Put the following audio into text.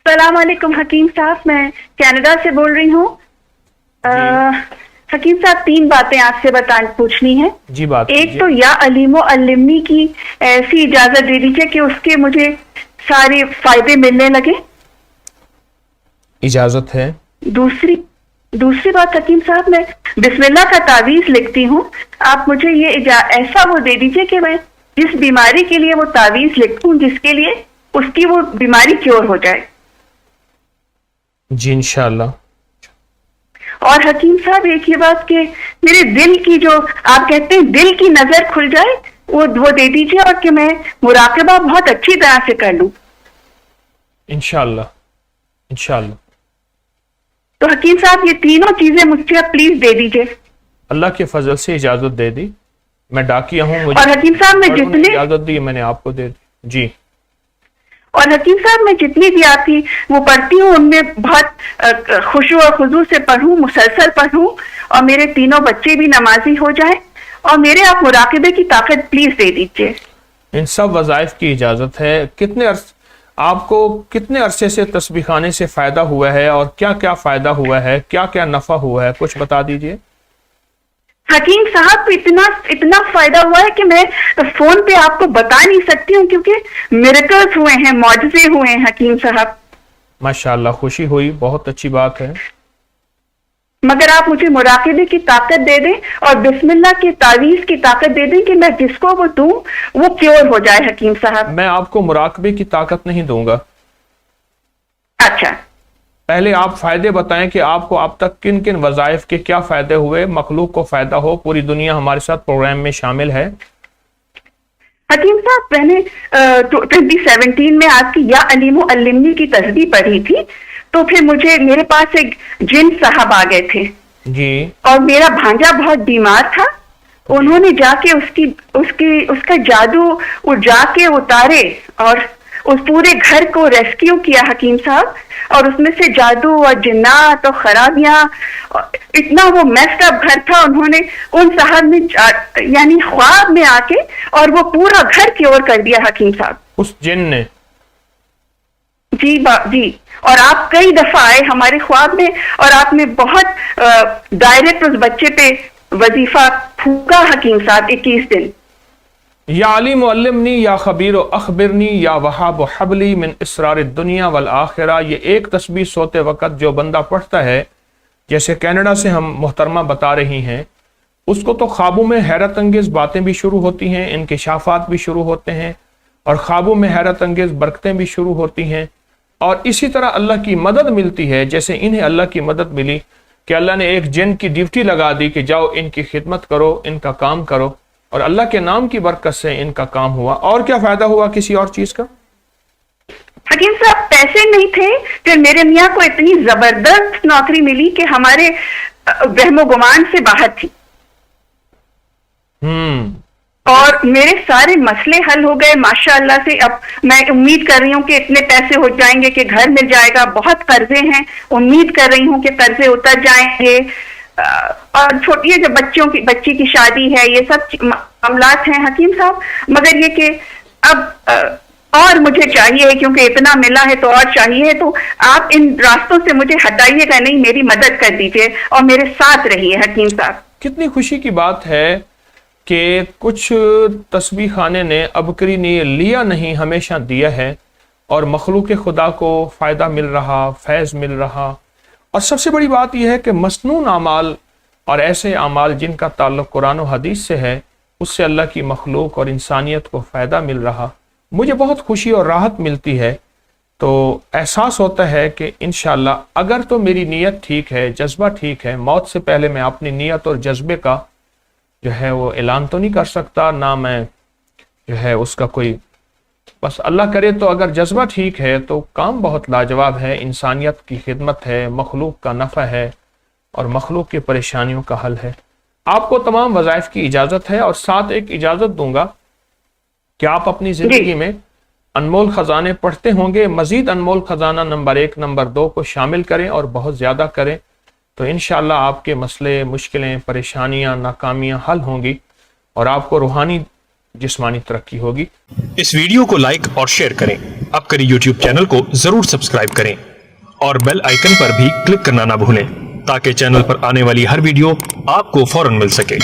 السلام علیکم حکیم صاحب، میں کینیڈا سے بول رہی ہوں۔ حکیم صاحب 3 باتیں آپ سے پوچھنی ہیں۔ جی بات ایک تو یا علیم و علمنی کی ایسی اجازت دے دیجیے کہ اس کے مجھے سارے فائدے ملنے لگے۔ اجازت ہے۔ دوسری بات حکیم صاحب، میں بسم اللہ کا تعویذ لکھتی ہوں، آپ مجھے یہ ایسا وہ دے دیجیے کہ میں جس بیماری کے لیے وہ تعویذ لکھوں، جس کے لیے اس کی وہ بیماری کیور ہو جائے۔ جی انشاءاللہ۔ اور حکیم صاحب ایک یہ بات کہ میرے دل کی جو آپ کہتے ہیں دل کی نظر کھل جائے، وہ دے دیجیے، اور کہ میں مراقبہ بہت اچھی طرح سے کر لوں۔ انشاءاللہ انشاءاللہ۔ تو حکیم صاحب یہ تینوں چیزیں مجھ سے آپ پلیز دے دیجیے۔ اللہ کے فضل سے اجازت دے دی، میں ڈاکیا ہوں، مجھے اور حکیم صاحب میں جتنے اجازت دی میں نے آپ کو دے دی۔ جی اور حکیم صاحب میں جتنی بھی آپ کی وہ پڑھتی ہوں ان میں بہت خشوع اور خضوع سے پڑھوں، مسلسل پڑھوں، اور میرے تینوں بچے بھی نمازی ہو جائیں، اور میرے آپ مراقبے کی طاقت پلیز دے دیجیے۔ ان سب وظائف کی اجازت ہے۔ آپ کو کتنے عرصے سے تسبیح خانے سے فائدہ ہوا ہے، اور کیا کیا فائدہ ہوا ہے، کیا کیا نفع ہوا ہے، کچھ بتا دیجئے۔ حکیم صاحب اتنا فائدہ ہوا ہے کہ میں فون پہ آپ کو بتا نہیں سکتی ہوں، کیونکہ میریکلز ہوئے ہیں، معجزے ہوئے ہیں حکیم صاحب۔ ماشاءاللہ، خوشی ہوئی، بہت اچھی بات ہے۔ مگر آپ مجھے مراقبے کی طاقت دے دیں اور بسم اللہ کے تعویذ کی طاقت دے دیں کہ میں جس کو وہ دوں وہ کیور ہو جائے حکیم صاحب۔ میں آپ کو مراقبے کی طاقت نہیں دوں گا۔ اچھا، پہلے آپ فائدے بتائیں کہ آپ کو اب تک کن کن وظائف کے کیا فائدے ہوئے، مخلوق کو فائدہ ہو، پوری دنیا ہمارے ساتھ پروگرام میں شامل ہے۔ حکیم صاحب میں نے 2017 میں آپ کی یا علیم و علمنی کی تسبیح پڑھی تھی، تو پھر میرے پاس ایک جن صاحب آ گئے تھے جی، اور میرا بھانجا بہت بیمار تھا، انہوں نے جا کے اس کا جادو وہ جا کے اتارے اور اس پورے گھر کو ریسکیو کیا حکیم صاحب، اور اس میں سے جادو اور جنات اور خرابیاں، اتنا وہ میسڈ اپ گھر تھا، انہوں نے ان صاحب نے یعنی خواب میں آ کے اور وہ پورا گھر کیور کر دیا حکیم صاحب، اس جن نے۔ جی، اور آپ کئی دفعہ آئے ہمارے خواب میں، اور آپ نے بہت ڈائریکٹ اس بچے پہ وظیفہ پھونکا حکیم صاحب 21 دن۔ یا علیم و علمنی یا خبیر و اخبرنی یا وہاب و حبلی من اسرار الدنیا والآخرہ، یہ ایک تسبیح سوتے وقت جو بندہ پڑھتا ہے، جیسے کینیڈا سے ہم محترمہ بتا رہی ہیں، اس کو تو خوابوں میں حیرت انگیز باتیں بھی شروع ہوتی ہیں، انکشافات بھی شروع ہوتے ہیں، اور خوابوں میں حیرت انگیز برکتیں بھی شروع ہوتی ہیں، اور اسی طرح اللہ کی مدد ملتی ہے، جیسے انہیں اللہ کی مدد ملی کہ اللہ نے ایک جن کی ڈیوٹی لگا دی کہ جاؤ ان کی خدمت کرو، ان کا کام کرو، اور اللہ کے نام کی برکت سے ان کا کام ہوا۔ اور کیا فائدہ ہوا کسی اور چیز کا؟ حکیم صاحب پیسے نہیں تھے کہ میرے میاں کو اتنی زبردست نوکری ملی کہ ہمارے وہم و گمان سے باہر تھی، اور میرے سارے مسئلے حل ہو گئے ماشاءاللہ سے۔ اب میں امید کر رہی ہوں کہ اتنے پیسے ہو جائیں گے کہ گھر مل جائے گا، بہت قرضے ہیں، امید کر رہی ہوں کہ قرضے اتر جائیں گے، اور چھوٹی جو بچی کی شادی ہے، یہ سب معاملات ہیں حکیم صاحب۔ مگر یہ کہ اب اور مجھے چاہیے، کیونکہ اتنا ملا ہے تو اور چاہیے، تو آپ ان راستوں سے مجھے ہٹائیے گا نہیں، میری مدد کر دیجیے اور میرے ساتھ رہیے حکیم صاحب۔ کتنی خوشی کی بات ہے کہ کچھ تسبیح خانے نے ابکری نے لیا نہیں، ہمیشہ دیا ہے، اور مخلوق خدا کو فائدہ مل رہا، فیض مل رہا۔ اور سب سے بڑی بات یہ ہے کہ مسنون اعمال اور ایسے اعمال جن کا تعلق قرآن و حدیث سے ہے، اس سے اللہ کی مخلوق اور انسانیت کو فائدہ مل رہا۔ مجھے بہت خوشی اور راحت ملتی ہے، تو احساس ہوتا ہے کہ انشاءاللہ اگر تو میری نیت ٹھیک ہے، جذبہ ٹھیک ہے، موت سے پہلے میں اپنی نیت اور جذبے کا جو ہے وہ اعلان تو نہیں کر سکتا، نہ میں جو ہے اس کا کوئی، بس اللہ کرے تو اگر جذبہ ٹھیک ہے تو کام بہت لاجواب ہے، انسانیت کی خدمت ہے، مخلوق کا نفع ہے، اور مخلوق کی پریشانیوں کا حل ہے۔ آپ کو تمام وظائف کی اجازت ہے، اور ساتھ ایک اجازت دوں گا کہ آپ اپنی زندگی میں انمول خزانے پڑھتے ہوں گے، مزید انمول خزانہ نمبر 1 نمبر 2 کو شامل کریں اور بہت زیادہ کریں، تو انشاءاللہ آپ کے مسئلے، مشکلیں، پریشانیاں، ناکامیاں حل ہوں گی، اور آپ کو روحانی جسمانی ترقی ہوگی۔ اس ویڈیو کو لائک اور شیئر کریں۔ ابکری یوٹیوب چینل کو ضرور سبسکرائب کریں اور بیل آئیکن پر بھی کلک کرنا نہ بھولیں تاکہ چینل پر آنے والی ہر ویڈیو آپ کو فوراً مل سکے۔